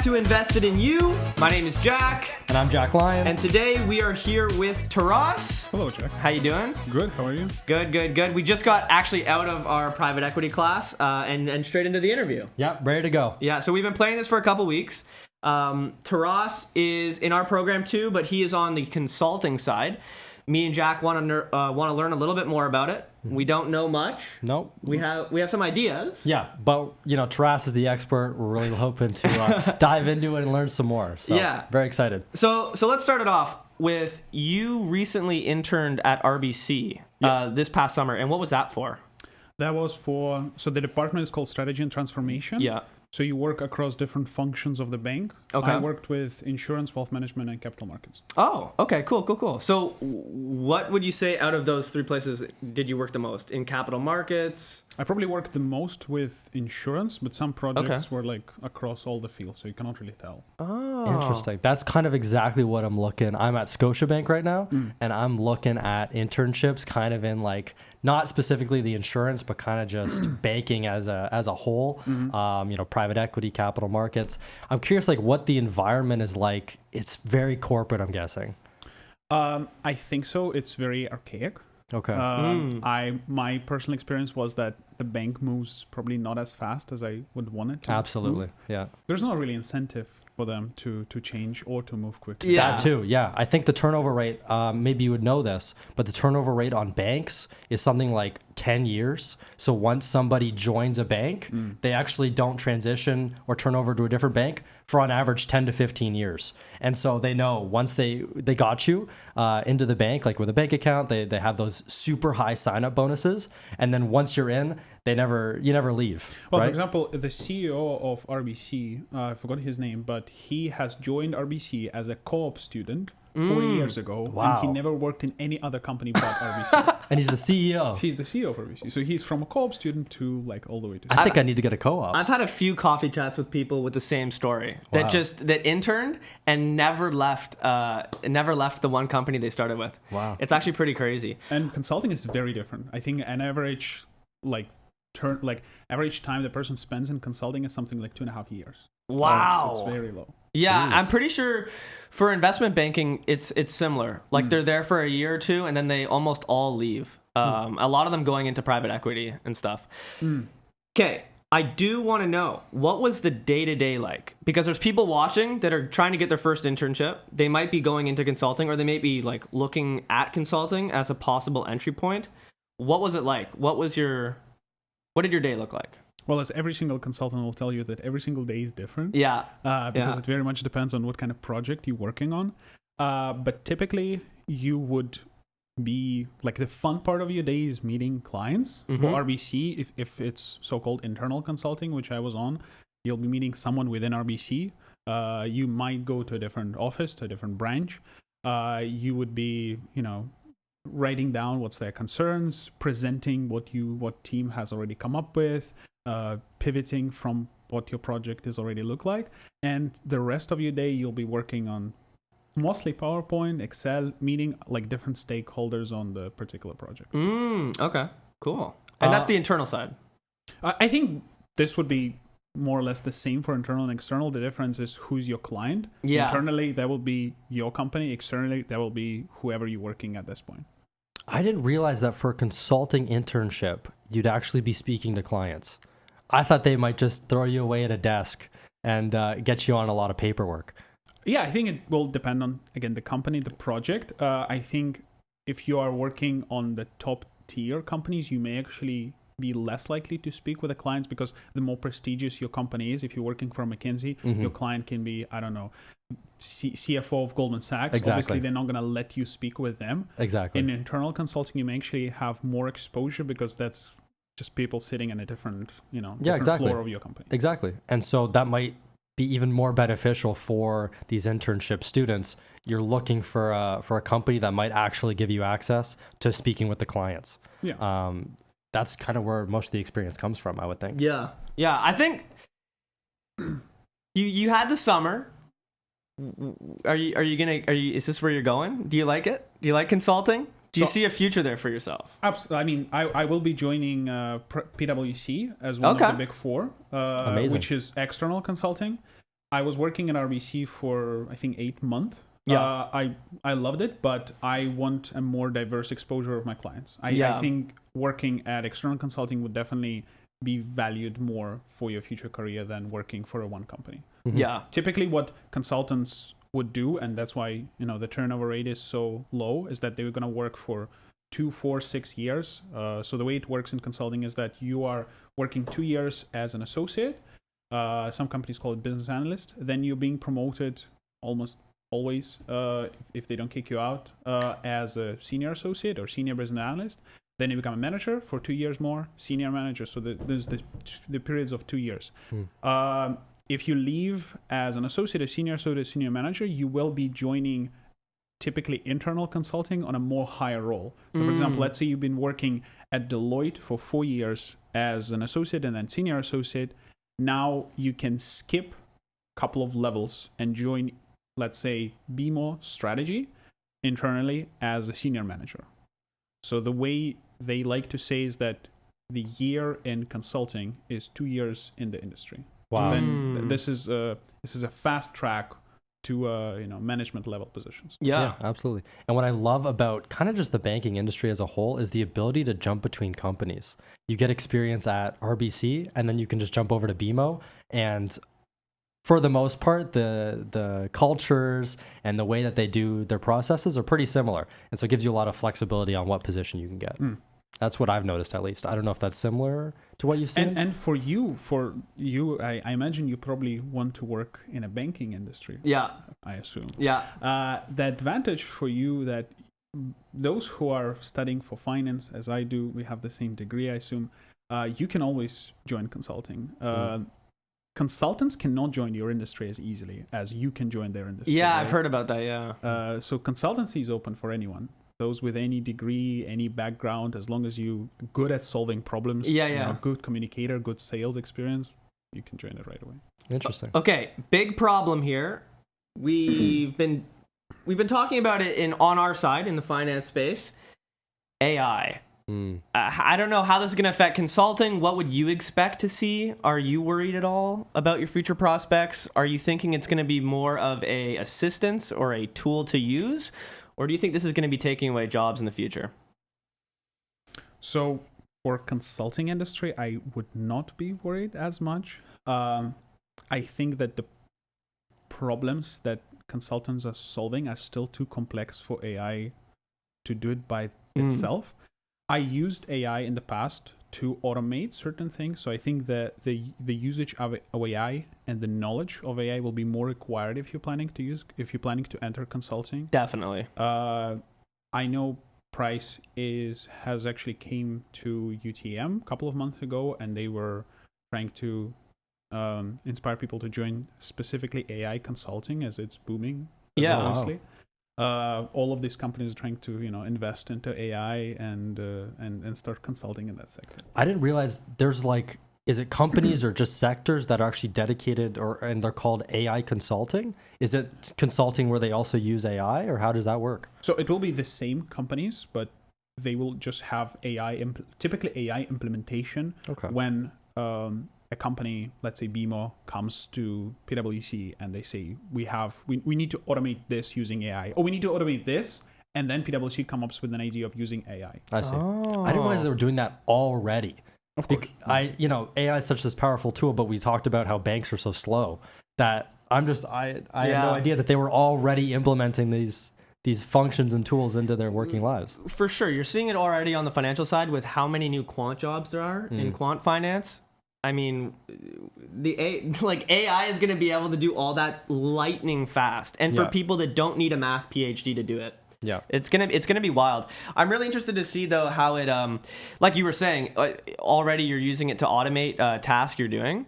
to Invested in You. My name is Jack. And I'm Jack Lyon. And today we are here with Taras. Hello, Jack. How you doing? Good. How are you? Good. We just got actually out of our private equity class and straight into the interview. Yeah, ready to go. Yeah, so we've been playing this for a couple weeks. Taras is in our program too, but he is on the consulting side. Me and Jack want to learn a little bit more about it. We don't know much. Nope. We have some ideas. Yeah, but Taras is the expert. We're really hoping to dive into it and learn some more. So, yeah, very excited. So let's start it off with you recently interned at RBC this past summer, and what was that for? That was so the department is called Strategy and Transformation. Yeah. So you work across different functions of the bank. Okay. I worked with insurance, wealth management, and capital markets. Oh, okay, cool. So what would you say out of those three places did you work the most? In capital markets? I probably worked the most with insurance, but some projects were like across all the fields, so you cannot really tell. Oh. Interesting. That's kind of exactly what I'm looking. I'm at Scotiabank right now, and I'm looking at internships kind of in like, not specifically the insurance, but kind of just banking as a whole, private equity, capital markets. I'm curious like what the environment is like. It's very corporate, I'm guessing. I think so. It's very archaic. Okay. My personal experience was that the bank moves probably not as fast as I would want it to. Absolutely. Yeah. There's not really incentive for them to change or to move quickly. Yeah. That too, yeah. I think the turnover rate, maybe you would know this, but the turnover rate on banks is something like 10 years. So once somebody joins a bank, they actually don't transition or turn over to a different bank for on average 10 to 15 years. And so they know once they got you into the bank, like with a bank account, they have those super high sign-up bonuses. And then once you're in, you never leave. Well, right? for example, the CEO of RBC, I forgot his name, but he has joined RBC as a co-op student 4 years ago. Wow. And he never worked in any other company but RBC. And he's the CEO. He's the CEO of RBC. So he's from a co-op student to like all the way to... I think I need to get a co-op. I've had a few coffee chats with people with the same story that interned and never left the one company they started with. Wow. It's actually pretty crazy. And consulting is very different. I think an average average time the person spends in consulting is something like 2.5 years. Wow. It's very low. Yeah, Jeez. I'm pretty sure for investment banking, it's similar. Like they're there for a year or two, and then they almost all leave. A lot of them going into private equity and stuff. Okay, I do want to know, what was the day-to-day like? Because there's people watching that are trying to get their first internship. They might be going into consulting, or they may be like looking at consulting as a possible entry point. What was it like? What did your day look like? Well, as every single consultant will tell you that every single day is different. Yeah. Because it very much depends on what kind of project you're working on. But typically, you would be like the fun part of your day is meeting clients. For RBC, if it's so-called internal consulting, which I was on, you'll be meeting someone within RBC. You might go to a different office, to a different branch. You would be, writing down what's their concerns, presenting what team has already come up with, pivoting from what your project is already look like, and the rest of your day you'll be working on mostly PowerPoint, Excel, meeting like different stakeholders on the particular project. Okay, cool. And that's the internal side. I think this would be more or less the same for internal and external. The difference is who's your client. Yeah. Internally, that will be your company. Externally, that will be whoever you're working at this point. I didn't realize that for a consulting internship, you'd actually be speaking to clients. I thought they might just throw you away at a desk and get you on a lot of paperwork. Yeah, I think it will depend on, again, the company, the project. I think if you are working on the top tier companies, you may actually be less likely to speak with the clients because the more prestigious your company is. If you're working for McKinsey, your client can be, I don't know, CFO of Goldman Sachs. Exactly. Obviously, they're not going to let you speak with them. Exactly. In internal consulting, you may actually have more exposure because that's just people sitting in a different, floor of your company. Exactly. And so that might be even more beneficial for these internship students. You're looking for a company that might actually give you access to speaking with the clients. Yeah. That's kind of where most of the experience comes from, I would think. Yeah. I think you had the summer. Is this where you're going? Do you like it? Do you like consulting? Do you see a future there for yourself? Absolutely. I mean, I will be joining PwC as one of the big four, Amazing. which is external consulting. I was working at RBC for I think 8 months. Yeah. I loved it, but I want a more diverse exposure of my clients. I think working at external consulting would definitely be valued more for your future career than working for a one company. Yeah. Typically what consultants would do, and that's why the turnover rate is so low, is that they're going to work for 2, 4, 6 years. So the way it works in consulting is that you are working 2 years as an associate. Some companies call it business analyst. Then you're being promoted almost always, if they don't kick you out, as a senior associate or senior business analyst. Then you become a manager for 2 years more, senior manager. So there's the periods of 2 years. If you leave as an associate, a senior manager, you will be joining typically internal consulting on a more higher role. So for example, let's say you've been working at Deloitte for 4 years as an associate and then senior associate. Now you can skip a couple of levels and join, let's say, BMO strategy internally as a senior manager. So the way they like to say is that the year in consulting is 2 years in the industry. Wow. And this is a fast track to management level positions. Yeah, absolutely. And what I love about kind of just the banking industry as a whole is the ability to jump between companies. You get experience at RBC, and then you can just jump over to BMO, and for the most part, the cultures and the way that they do their processes are pretty similar. And so it gives you a lot of flexibility on what position you can get. That's what I've noticed, at least. I don't know if that's similar to what you've seen. And for you, I imagine you probably want to work in a banking industry. Yeah. I assume. Yeah. The advantage for you that those who are studying for finance, as I do, we have the same degree, I assume, you can always join consulting. Consultants cannot join your industry as easily as you can join their industry. Yeah, right? I've heard about that, yeah. So consultancy is open for anyone. Those with any degree, any background, as long as you're good at solving problems, good communicator, good sales experience, you can join it right away. Interesting. Okay, big problem here. We've been talking about it on our side in the finance space. AI. I don't know how this is going to affect consulting. What would you expect to see? Are you worried at all about your future prospects? Are you thinking it's going to be more of a assistance or a tool to use? Or do you think this is going to be taking away jobs in the future? So for consulting industry, I would not be worried as much. I think that the problems that consultants are solving are still too complex for AI to do it by itself. I used AI in the past to automate certain things. So I think that the usage of AI and the knowledge of AI will be more required if you're planning to enter consulting. Definitely. I know Price has actually came to UTM a couple of months ago, and they were trying to inspire people to join specifically AI consulting as it's booming. Yeah. Honestly. All of these companies are trying to invest into AI and start consulting in that sector. I didn't realize there's is it companies or just sectors that are actually dedicated and they're called AI consulting? Is it consulting where they also use AI, or how does that work? So it will be the same companies, but they will just have typically AI implementation. Okay. When a company, let's say BMO, comes to PwC and they say, we need to automate this using AI, or we need to automate this, and then PwC comes up with an idea of using AI. I see. I didn't realize they were doing that already. Of course. AI is such this powerful tool, but we talked about how banks are so slow that I had no idea that they were already implementing these functions and tools into their working lives. For sure. You're seeing it already on the financial side with how many new quant jobs there are in quant finance. I mean, AI is going to be able to do all that lightning fast, and for people that don't need a math PhD to do it. Yeah, it's gonna be wild. I'm really interested to see though how it like you were saying, already you're using it to automate tasks you're doing.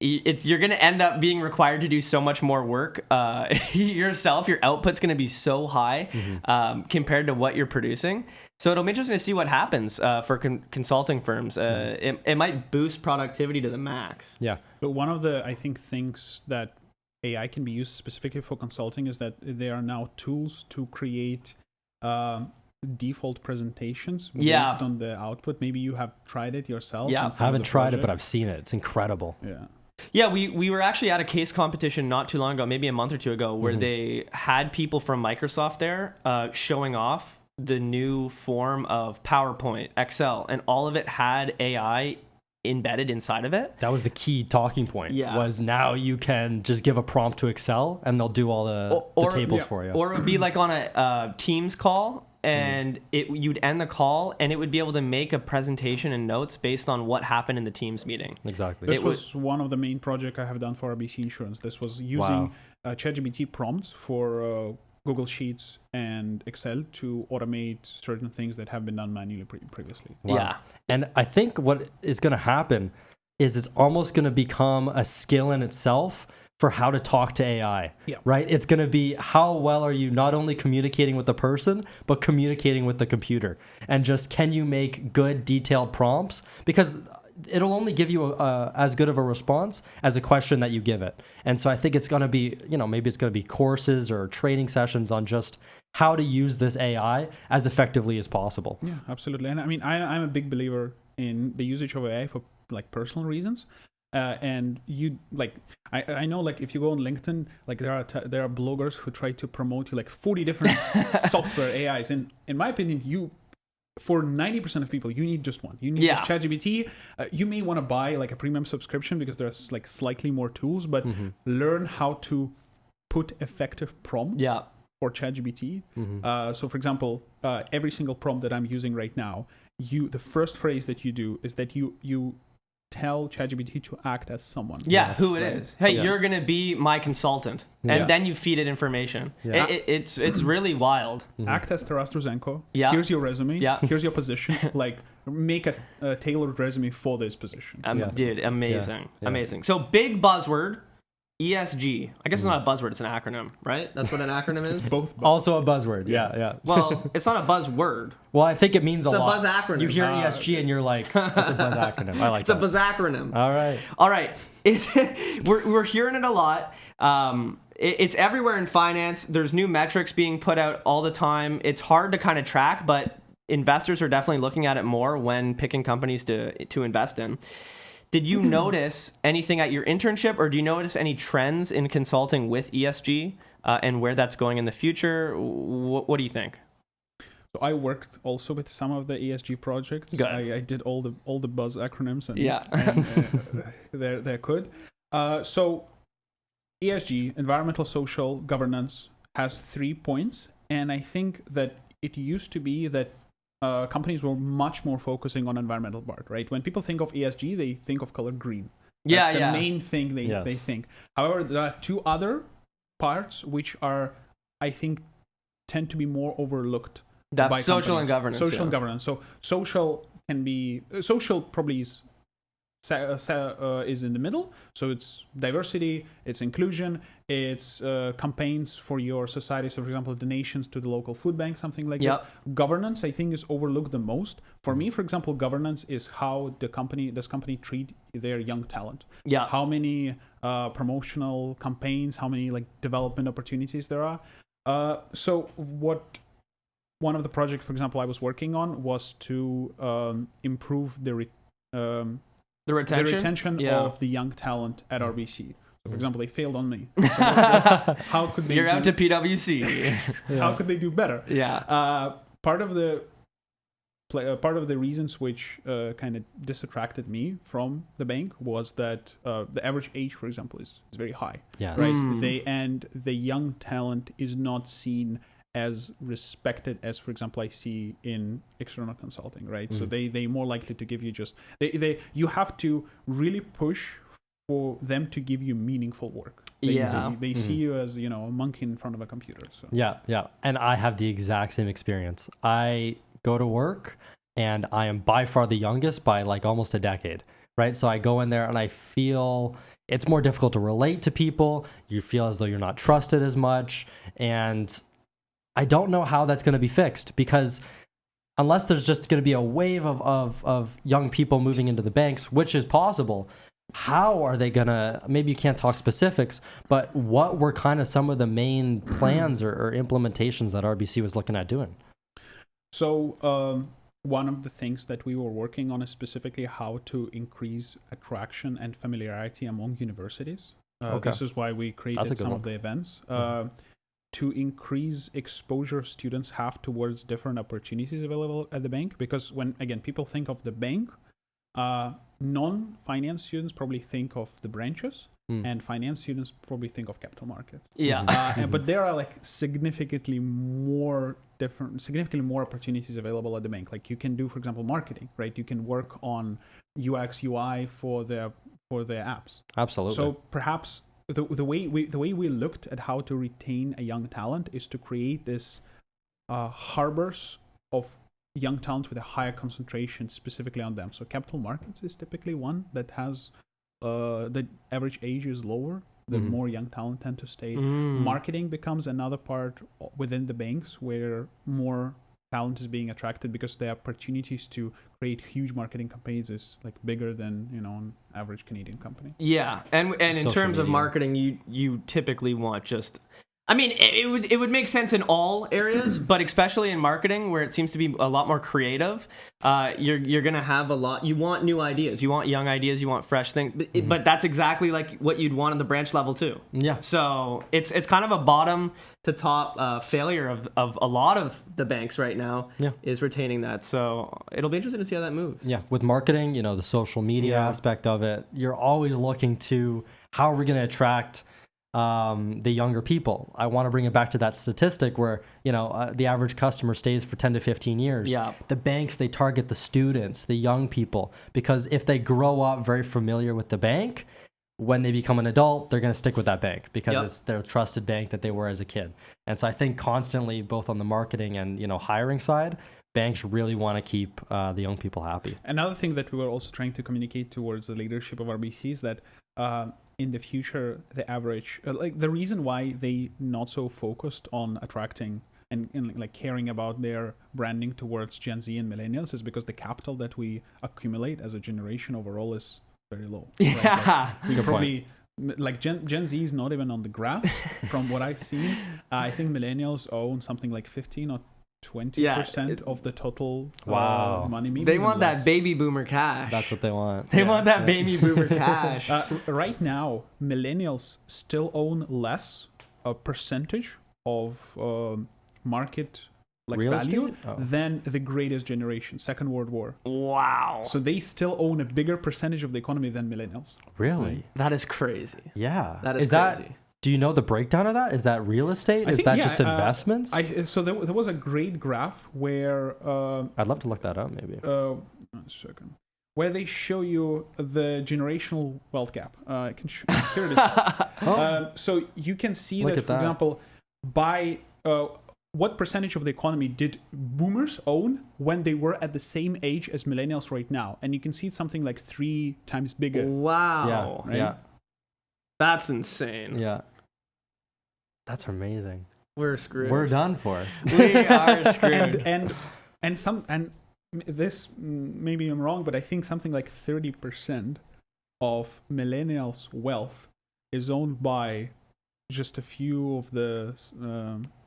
You're gonna end up being required to do so much more work yourself. Your output's gonna be so high compared to what you're producing. So it'll be interesting to see what happens for consulting firms. It might boost productivity to the max. Yeah. But one of the, I think, things that AI can be used specifically for consulting is that there are now tools to create default presentations based on the output. Maybe you have tried it yourself. Yeah, I haven't tried it, but I've seen it. It's incredible. Yeah. Yeah, we were actually at a case competition not too long ago, maybe a month or two ago, where they had people from Microsoft there showing off the new form of PowerPoint, Excel, and all of it had AI embedded inside of it. That was the key talking point. Yeah. Was now you can just give a prompt to Excel and they'll do all the tables for you. Or it would be like on a Teams call, and you'd end the call, and it would be able to make a presentation and notes based on what happened in the Teams meeting. Exactly. This was one of the main projects I have done for RBC Insurance. This was using ChatGPT prompts for Google Sheets and Excel to automate certain things that have been done manually previously. Wow. Yeah. And I think what is going to happen is it's almost going to become a skill in itself for how to talk to AI, right? It's going to be how well are you not only communicating with the person, but communicating with the computer. And just can you make good detailed prompts? Because it'll only give you as good of a response as a question that you give it. And so I think it's going to be, maybe it's going to be courses or training sessions on just how to use this AI as effectively as possible. Yeah, absolutely. And I mean, I'm a big believer in the usage of AI for like personal reasons. And you like, I know like if you go on LinkedIn, like there are bloggers who try to promote you like 40 different software AIs. And in my opinion, for 90% of people, you need just one. You need just ChatGPT. You may want to buy like a premium subscription because there's like slightly more tools, but learn how to put effective prompts for ChatGPT. So for example, every single prompt that I'm using right now, the first phrase that you do is that you tell ChatGPT to act as someone. Yeah, who it is. Hey, you're going to be my consultant. And then you feed it information. Yeah. It's really wild. Act as Taras Druzenko. Yeah. Here's your resume. Yeah. Here's your position. Like, make a tailored resume for this position. Dude, amazing. Yeah. Amazing. So, big buzzword. ESG. I guess it's not a buzzword, it's an acronym, right? That's what an acronym is? It's both. Also a buzzword, yeah. Well, it's not a buzzword. Well, I think it means a lot. It's a buzz acronym. You hear ESG and you're like, it's a buzz acronym. I like it's that. It's a buzz acronym. All right. We're hearing it a lot. It's everywhere in finance. There's new metrics being put out all the time. It's hard to kind of track, but investors are definitely looking at it more when picking companies to invest in. Did you notice anything at your internship, or do you notice any trends in consulting with ESG and where that's going in the future? What do you think? So I worked also with some of the ESG projects. I did all the buzz acronyms, and they're good. So ESG, environmental, social, governance, has 3 points, and I think that it used to be that companies were much more focusing on environmental part, right? When people think of ESG, they think of color green. That's the main thing they think. However, there are 2 other parts which are, I think, tend to be more overlooked. That's social and governance. Social and governance. So social probably is in the middle. So it's diversity, it's inclusion, it's campaigns for your society. So for example, donations to the local food bank, something like this. Governance, I think, is overlooked the most. For me, for example, governance is how this company treat their young talent. Yeah. How many promotional campaigns, how many like development opportunities there are. So one of the projects, for example, I was working on was to improve the retention of the young talent at RBC. So, for example, they failed on me. So how could they? You're out to PwC. How could they do better? Yeah. Part of the reasons which kind of disattracted me from the bank was that the average age, for example, is very high. Yeah. Right. The young talent is not seen as respected as, for example, I see in external consulting, right? So they more likely to give you you have to really push for them to give you meaningful work. They see you as, a monkey in front of a computer. So. Yeah. And I have the exact same experience. I go to work and I am by far the youngest by like almost a decade, right? So I go in there and I feel it's more difficult to relate to people. You feel as though you're not trusted as much. And I don't know how that's going to be fixed, because unless there's just going to be a wave of young people moving into the banks, which is possible, how are they going to, maybe you can't talk specifics, but what were kind of some of the main plans or implementations that RBC was looking at doing? So one of the things that we were working on is specifically how to increase attraction and familiarity among universities. This is why we created some of the events. To increase exposure students have towards different opportunities available at the bank. Because when, again, people think of the bank, non-finance students probably think of the branches, and finance students probably think of capital markets. Yeah. But there are like significantly more opportunities available at the bank. Like you can do, for example, marketing, right? You can work on UX, UI for the apps. Absolutely. So perhaps the way we looked at how to retain a young talent is to create this harbors of young talent with a higher concentration specifically on them. So capital markets is typically one that has the average age is lower. The more young talent tend to stay. Marketing becomes another part within the banks where more talent is being attracted because the opportunities to create huge marketing campaigns is like bigger than an average Canadian company. Yeah, and in terms of marketing, you typically want just. I mean, it would make sense in all areas, but especially in marketing, where it seems to be a lot more creative. You're gonna have a lot. You want new ideas, you want young ideas, you want fresh things. But that's exactly like what you'd want on the branch level too. Yeah. So it's kind of a bottom to top failure of a lot of the banks right now. Yeah. Is retaining that. So it'll be interesting to see how that moves. Yeah. With marketing, the social media aspect of it, you're always looking to how are we going to attract the younger people. I want to bring it back to that statistic where, the average customer stays for 10 to 15 years. Yeah. The banks, they target the students, the young people, because if they grow up very familiar with the bank, when they become an adult, they're going to stick with that bank because it's their trusted bank that they were as a kid. And so I think constantly, both on the marketing and, hiring side, banks really want to keep the young people happy. Another thing that we were also trying to communicate towards the leadership of RBC is that in the future, the average, the reason why they not so focused on attracting and like caring about their branding towards Gen Z and millennials is because the capital that we accumulate as a generation overall is very low. Yeah. Right? We probably, like Gen Z is not even on the graph from what I've seen. I think millennials own something like 15 or 20% of the total money. Maybe they want that baby boomer cash. That's what they want. They want that baby boomer cash. Right now, millennials still own less a percentage of market Real value estate? than the greatest generation, Second World War. Wow. So they still own a bigger percentage of the economy than millennials. Really? That is crazy. Yeah. That is crazy. Do you know the breakdown of that? Is that real estate? Is that just investments? So there was a great graph where... I'd love to look that up, maybe. 1 second. Where they show you the generational wealth gap. I can here it is. So you can see that, for example, by what percentage of the economy did boomers own when they were at the same age as millennials right now? And you can see it's something like 3 times bigger. Wow. Yeah. Right? That's insane. Yeah. That's amazing. We're screwed. We're done for. We are screwed. and this, maybe I'm wrong, but I think something like 30% of millennials' wealth is owned by just a few of the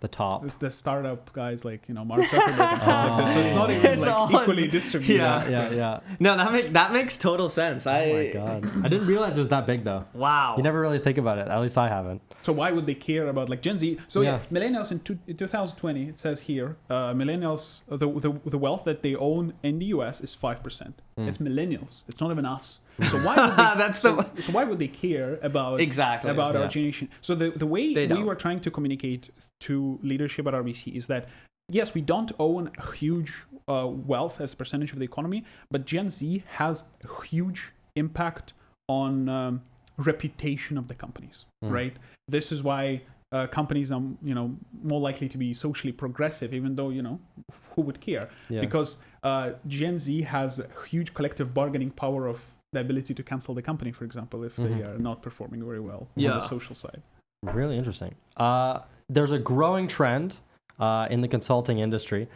top. It's the startup guys like Mark Zuckerberg and stuff like this. So it's not even equally distributed. Yeah. No, that makes total sense. Oh my god, I didn't realize it was that big though. Wow. You never really think about it. At least I haven't. So why would they care about like Gen Z? So millennials in 2020, it says here, millennials, the wealth that they own in the US is 5%. It's millennials. It's not even us. So why would they? So why would they care about our generation? So the way we were trying to communicate to leadership at RBC is that yes, we don't own a huge wealth as a percentage of the economy, but Gen Z has a huge impact on reputation of the companies, right? This is why companies are more likely to be socially progressive, even though who would care? Because Gen Z has a huge collective bargaining power of the ability to cancel the company, for example, if they are not performing very well on the social side. Really interesting. There's a growing trend in the consulting industry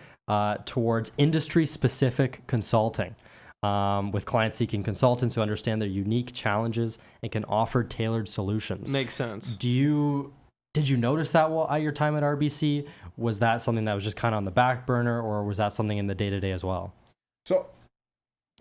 towards industry-specific consulting, with clients seeking consultants who understand their unique challenges and can offer tailored solutions. Makes sense. Did you notice that at your time at RBC? Was that something that was just kind of on the back burner, or was that something in the day-to-day as well? So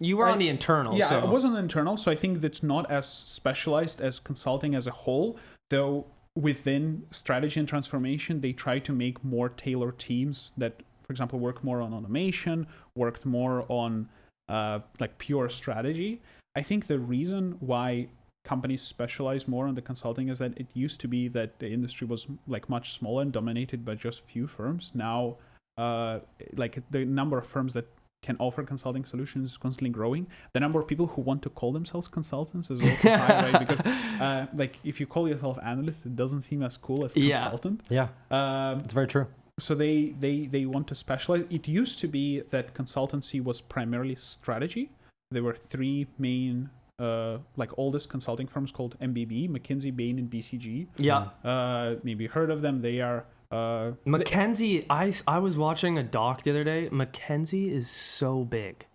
You were on the internal. Yeah, so. I was on the internal, so I think that's not as specialized as consulting as a whole, though within strategy and transformation, they try to make more tailored teams that, for example, work more on automation, worked more on like pure strategy. I think the reason why companies specialize more on the consulting is that it used to be that the industry was like much smaller and dominated by just few firms. Now, like the number of firms that can offer consulting solutions is constantly growing. The number of people who want to call themselves consultants is also high, right? Because like if you call yourself analyst, it doesn't seem as cool as consultant. Yeah, it's very true. So they want to specialize. It used to be that consultancy was primarily strategy. There were three main like oldest consulting firms called MBB, McKinsey, Bain, and BCG. Yeah. Maybe you heard of them. They are McKinsey. I was watching a doc the other day. McKinsey is so big.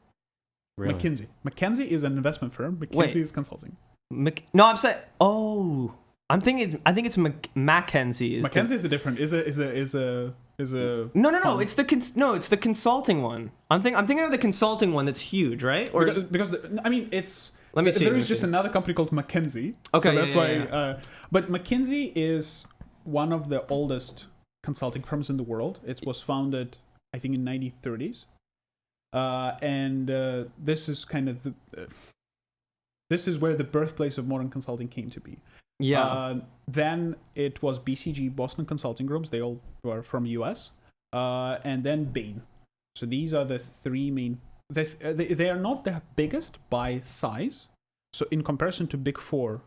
Really? McKinsey is an investment firm. McKinsey is consulting. No, I'm saying. Oh, I think it's Mackenzie. McKinsey is a different. Is a. No. It's the consulting one. I'm thinking of the consulting one that's huge, right? Or because I mean it's. Let me see. There is just another company called McKinsey. Okay, so that's why. Yeah. But McKinsey is one of the oldest consulting firms in the world. It was founded, I think, in 1930s, and this is kind of this is where the birthplace of modern consulting came to be. Yeah. Then it was BCG, Boston Consulting Groups. They all were from US, and then Bain. So these are the three main. They are not the biggest by size. So in comparison to Big Four,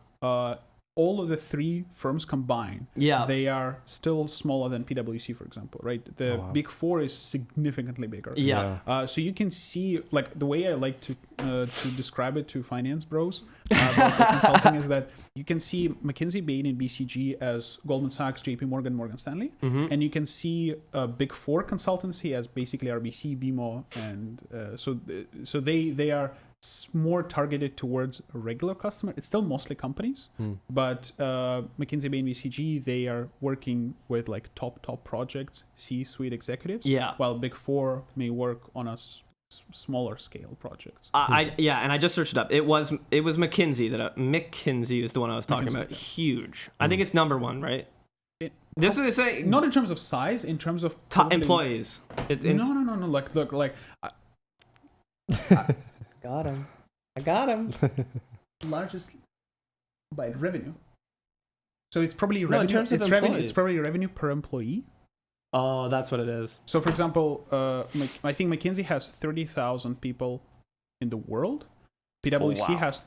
all of the three firms combined, they are still smaller than PwC, for example, right? The Big Four is significantly bigger. Yeah. So you can see, like, the way I like to describe it to finance bros about the consulting is that you can see McKinsey, Bain, and BCG as Goldman Sachs, JP Morgan, Morgan Stanley. Mm-hmm. And you can see Big Four consultancy as basically RBC, BMO, and so they are more targeted towards a regular customer. It's still mostly companies, but McKinsey, Bain, BCG, they are working with like top projects, C-suite executives. Yeah. While Big Four may work on a smaller scale projects. And I just searched it up. It was McKinsey McKinsey is the one I was talking about. Huge. I think it's number one, right? This is saying not in terms of size, in terms of employees. No. Like. I got him. Largest by revenue. So it's probably revenue. In terms of it's probably revenue per employee. Oh, that's what it is. So, for example, I think McKinsey has 30,000 people in the world. PwC has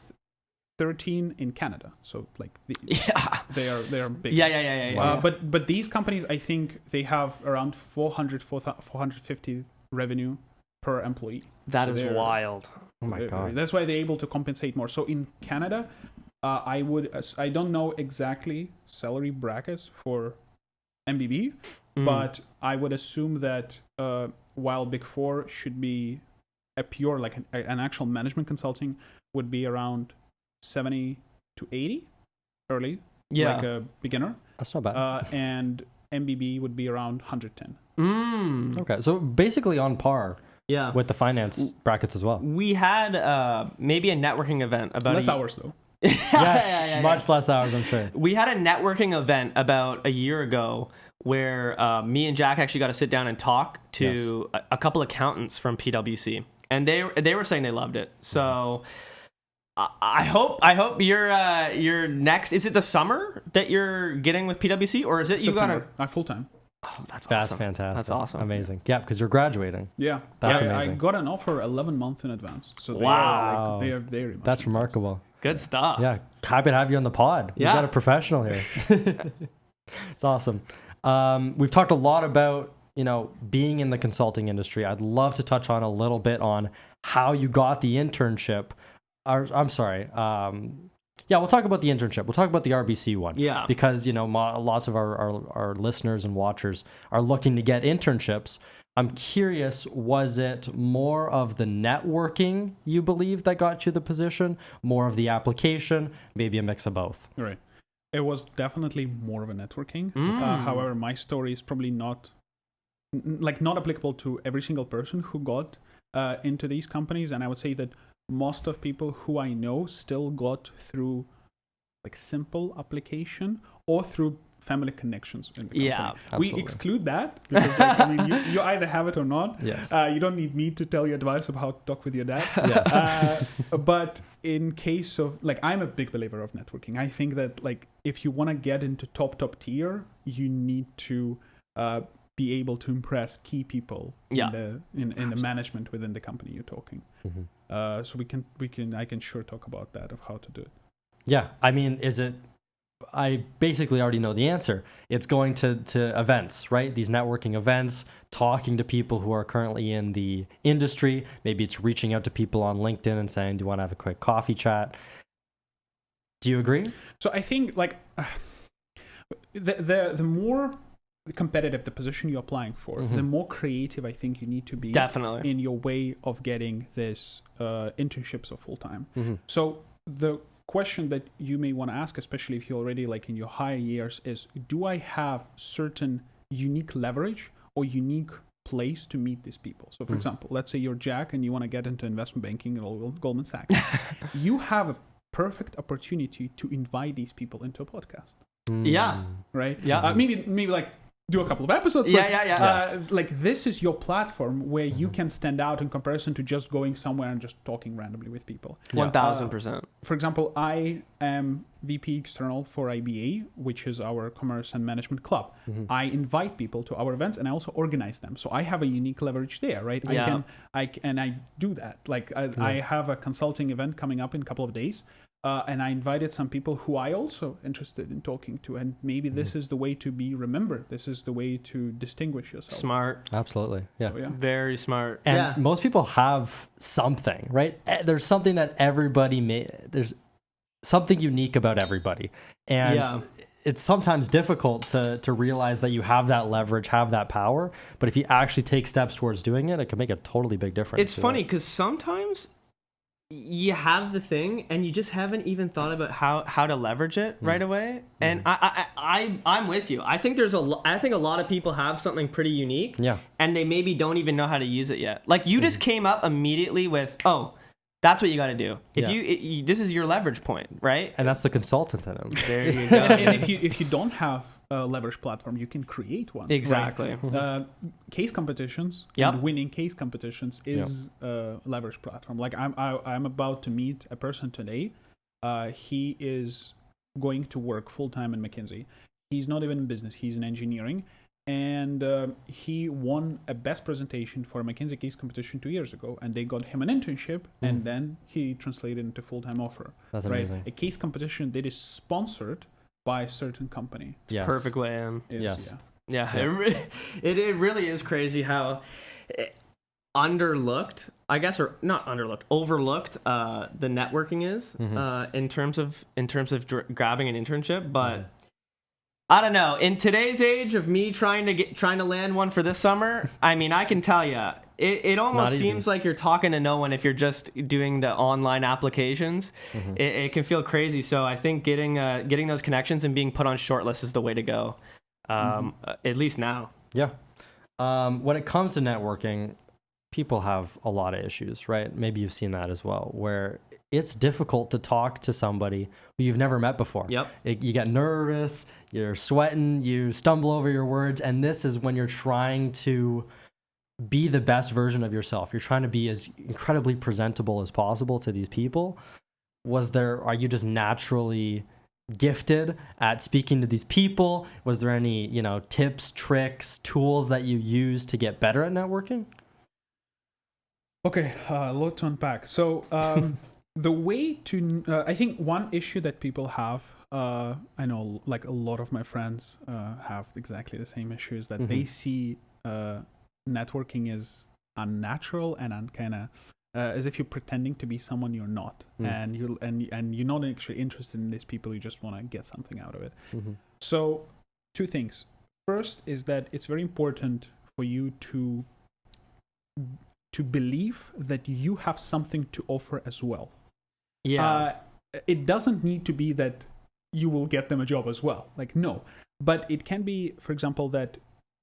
13 in Canada. So, like, they are big. Yeah. But these companies, I think, they have around 450 revenue per employee. That is wild. Oh my god. That's why they're able to compensate more. So in Canada, I don't know exactly salary brackets for MBB, but I would assume that while Big Four should be a pure, like an actual management consulting would be around 70 to 80 early, like a beginner. That's not bad. And MBB would be around 110. Okay, so basically on par. Yeah. With the finance brackets as well. We had maybe a networking event about less hours though. Yes, much less hours, I'm sure. We had a networking event about a year ago where me and Jack actually got to sit down and talk to a couple accountants from PwC, and they were saying they loved it. So I hope you're next. Is it the summer that you're getting with PwC, or is it September. you got to? Full time. Oh, that's fantastic. That's awesome. Amazing. Yeah, because you're graduating. Yeah. That's amazing. I got an offer 11 months in advance. So they are very much. That's remarkable. Good stuff. Yeah. Happy to have you on the pod. Yeah. We've got a professional here. It's awesome. We've talked a lot about, being in the consulting industry. I'd love to touch on a little bit on how you got the internship. I'm sorry. Yeah, we'll talk about the internship. We'll talk about the RBC one. Yeah. Because, lots of our listeners and watchers are looking to get internships. I'm curious, was it more of the networking you believe that got you the position? More of the application? Maybe a mix of both? Right. It was definitely more of a networking. However, my story is probably not applicable to every single person who got into these companies, and I would say that most of people who I know still got through like simple application or through family connections in the company. Yeah, we exclude that because like, I mean, you either have it or not. Yes. You don't need me to tell you advice of how to talk with your dad. Yes. But in case of like, I'm a big believer of networking. I think that like if you want to get into top tier, you need to be able to impress key people in the management within the company you're talking. Mm-hmm. So I can sure talk about that of how to do it. Yeah, I mean, I basically already know the answer. It's going to events, right? These networking events, talking to people who are currently in the industry. Maybe it's reaching out to people on LinkedIn and saying, do you want to have a quick coffee chat? Do you agree? So I think like the more competitive the position you're applying for, the more creative I think you need to be Definitely in your way of getting this internships or full-time. Mm-hmm. So the question that you may want to ask, especially if you're already like in your higher years, is do I have certain unique leverage or unique place to meet these people? So for example, let's say you're Jack and you want to get into investment banking at Goldman Sachs. You have a perfect opportunity to invite these people into a podcast. Yeah. Right? Yeah. Maybe like do a couple of episodes. Like this is your platform where you can stand out in comparison to just going somewhere and just talking randomly with people. 1000%. For example, I am VP external for IBA, which is our commerce and management club. I invite people to our events and I also organize them. So I have a unique leverage there, right? Yeah. I do that. Like I have a consulting event coming up in a couple of days. And I invited some people who I also interested in talking to. And maybe this is the way to be remembered. This is the way to distinguish yourself. Smart. Absolutely. Yeah. So, yeah. Very smart. And most people have something, right? There's something that everybody there's something unique about everybody. And it's sometimes difficult to realize that you have that leverage, have that power. But if you actually take steps towards doing it, it can make a totally big difference. It's funny because sometimes you have the thing and you just haven't even thought about how to leverage it right away. And I'm with you. I think I think a lot of people have something pretty unique. Yeah. And they maybe don't even know how to use it yet. Like you just came up immediately with, oh, that's what you got to do. If this is your leverage point, right? And that's the consultant in him. There you go. And if you don't have a leverage platform, you can create one. Exactly. Right? Case competitions and winning case competitions is a leverage platform. Like I'm about to meet a person today. He is going to work full time in McKinsey. He's not even in business. He's in engineering. And he won a best presentation for a McKinsey case competition 2 years ago, and they got him an internship, and then he translated into full-time offer. That's amazing. A case competition that is sponsored by a certain company. Yes. Perfect way in. Yes. Yeah. It really is crazy how underlooked, I guess, or not underlooked, overlooked the networking is in terms of grabbing an internship, but. I don't know. In today's age of me trying to land one for this summer, I mean, I can tell you, it almost seems like you're talking to no one if you're just doing the online applications. It can feel crazy. So I think getting those connections and being put on shortlists is the way to go, at least now. Yeah. When it comes to networking, people have a lot of issues, right? Maybe you've seen that as well, where it's difficult to talk to somebody who you've never met before. Yep. You get nervous, you're sweating, you stumble over your words, and this is when you're trying to be the best version of yourself. You're trying to be as incredibly presentable as possible to these people. Are you just naturally gifted at speaking to these people? Was there any, tips, tricks, tools that you use to get better at networking? Okay, a lot to unpack. So the way to, I think one issue that people have, I know like a lot of my friends have exactly the same issue, is that they see networking as unnatural and kind of as if you're pretending to be someone you're not, and you're not actually interested in these people. You just want to get something out of it. So two things. First is that it's very important for you to believe that you have something to offer as well. Yeah. It doesn't need to be that you will get them a job as well. Like, no. But it can be, for example, that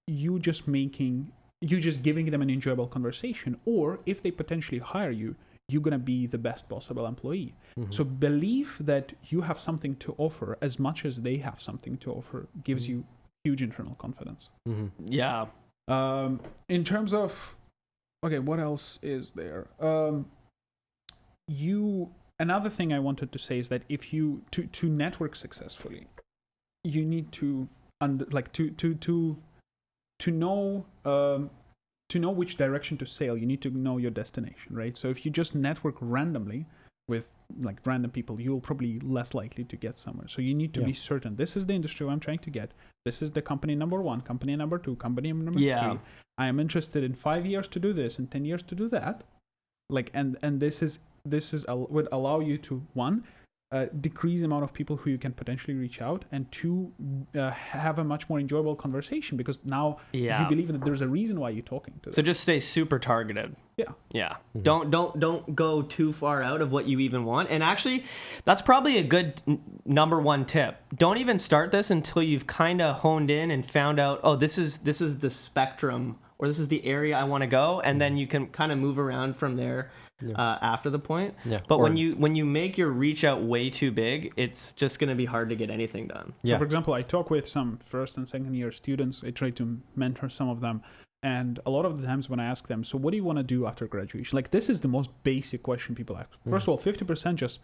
you just making you just giving them an enjoyable conversation, or if they potentially hire you, you're going to be the best possible employee. So believe that you have something to offer as much as they have something to offer gives you huge internal confidence. Yeah. In terms of, okay, what else is there? Another thing I wanted to say is that if you to network successfully, you need to to know which direction to sail. You need to know your destination, right? So if you just network randomly with like random people, you'll probably less likely to get somewhere. So you need to be certain, this is the industry I'm trying to get. This is the company number 1, company number 2, company number 3. I am interested in 5 years to do this and 10 years to do that. Like, and this would allow you to, 1, decrease the amount of people who you can potentially reach out, and 2, have a much more enjoyable conversation, because now you believe that there's a reason why you're talking to them. So just stay super targeted. Yeah. Don't go too far out of what you even want. And actually, that's probably a good number 1 tip. Don't even start this until you've kind of honed in and found out, oh, this is the spectrum, or this is the area I want to go, and then you can kind of move around from there after the point. But when you make your reach out way too big, it's just going to be hard to get anything done. So for example, I talk with some first and second year students. I try to mentor some of them. And a lot of the times when I ask them, so what do you want to do after graduation? Like, this is the most basic question people ask. First of all, 50% just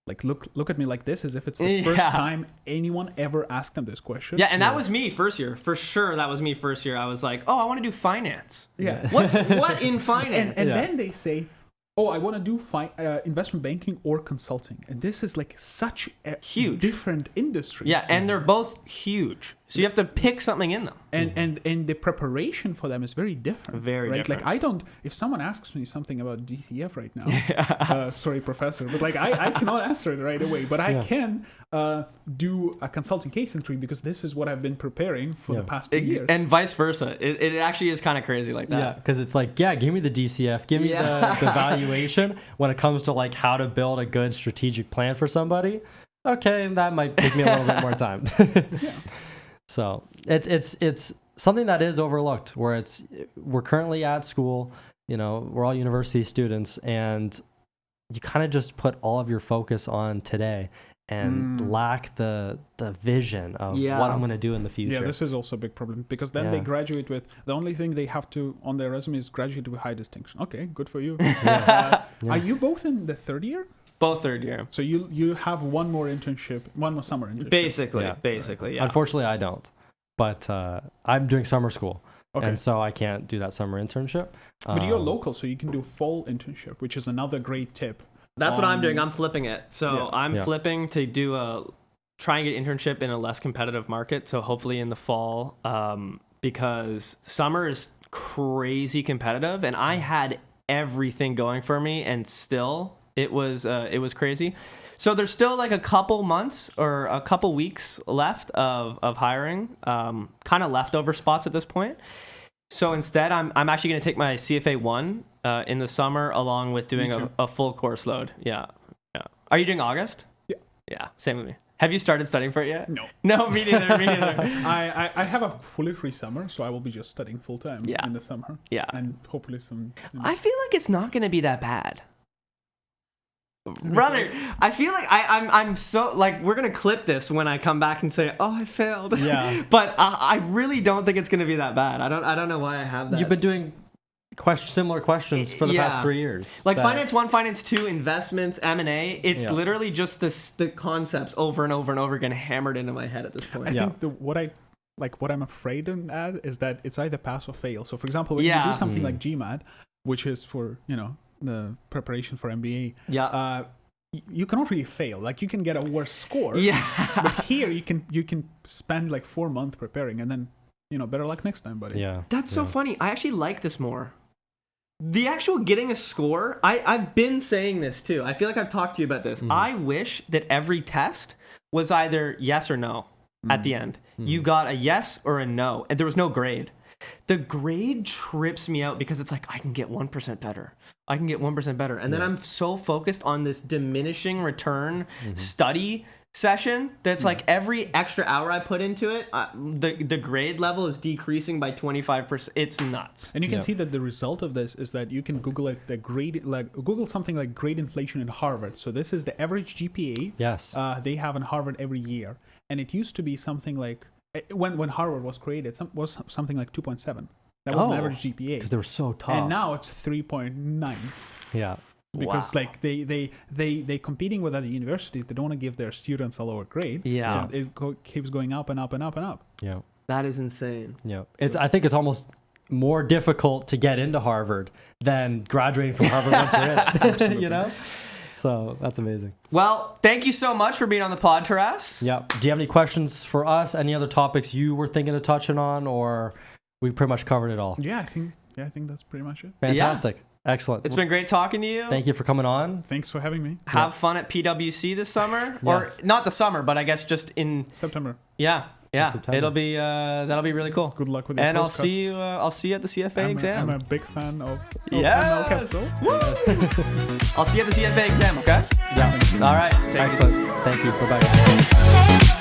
like look at me like this, as if it's the first time anyone ever asked them this question. Yeah, and that was me first year. For sure, that was me first year. I was like, oh, I want to do finance. Yeah. What in finance? And then they say, oh, I want to do investment banking or consulting. And this is like such a huge different industry. Yeah, and they're both huge. So you have to pick something in them. And the preparation for them is very different. Very different. Like, if someone asks me something about DCF right now, sorry, professor, but like I cannot answer it right away. But I can do a consulting case entry, because this is what I've been preparing for the past 2 years. And vice versa. It actually is kind of crazy like that. Yeah, because it's like, give me the DCF, give me the valuation. When it comes to like how to build a good strategic plan for somebody, okay, that might take me a little bit more time. So it's something that is overlooked, where we're currently at school, we're all university students, and you kind of just put all of your focus on today and lack the vision of what I'm going to do in the future. Yeah, this is also a big problem, because then they graduate with, the only thing they have to on their resume is graduate with high distinction. Okay, good for you. Are you both in the third year? Both third year. So you have one more summer internship. Basically, yeah. Unfortunately, I don't. But I'm doing summer school. Okay. And so I can't do that summer internship. But you're local, so you can do fall internship, which is another great tip. That's what I'm doing. I'm flipping it. So I'm flipping to try and get internship in a less competitive market. So hopefully in the fall, because summer is crazy competitive, and I had everything going for me, and still it was crazy. So there's still like a couple months or a couple weeks left of hiring, kind of leftover spots at this point. So instead, I'm actually going to take my CFA 1 in the summer, along with doing a full course load. Yeah. Are you doing August? Yeah, same with me. Have you started studying for it yet? No, me neither. I have a fully free summer, so I will be just studying full time in the summer. Yeah. And hopefully some... I feel like it's not going to be that bad. Brother, I feel like I'm so, like, we're gonna clip this when I come back and say, oh, I failed. Yeah. But I really don't think it's gonna be that bad. I don't know why I have that. You've been doing similar questions for the past 3 years. Like Finance 1, Finance 2, investments, M&A. It's literally just the concepts over and over and over again hammered into my head at this point. I think what I'm afraid of that is that it's either pass or fail. So for example, when you do something like GMAT, which is for, the preparation for MBA, you cannot really fail. Like, you can get a worse score, but here you can spend like 4 months preparing, and then better luck next time, buddy. That's so funny. I actually like this more. The actual getting a score, I've been saying this too. I feel like I've talked to you about this. I wish that every test was either yes or no at the end. You got a yes or a no, and there was no grade. The grade trips me out, because it's like, I can get 1% better. And then I'm so focused on this diminishing return study session that's like every extra hour I put into it, the grade level is decreasing by 25%. It's nuts. And you can see that the result of this is that you can Google it, Google something like grade inflation in Harvard. So this is the average GPA. Yes. They have in Harvard every year, and it used to be something like when Harvard was created, was something like 2.7. That was an average GPA because they were so tough. And now it's 3.9. Yeah. Because like they competing with other universities, they don't want to give their students a lower grade. Yeah. So it keeps going up and up and up and up. Yeah. That is insane. Yeah. I think it's almost more difficult to get into Harvard than graduating from Harvard once you're in it. Absolutely. You know? So that's amazing. Well, thank you so much for being on the pod, Taras. Yeah. Do you have any questions for us? Any other topics you were thinking of touching on, or we pretty much covered it all? Yeah, I think that's pretty much it. Fantastic. Yeah. Excellent. It's been great talking to you. Thank you for coming on. Thanks for having me. Have fun at PwC this summer, or not the summer, but I guess just in September. Yeah. It'll be that'll be really cool. Good luck with your and podcast. I'll see you at the CFA exam. I'm a big fan of yes. Capital. I'll see you at the CFA exam. Okay. Yeah. All right. Excellent. Thank you. Bye bye.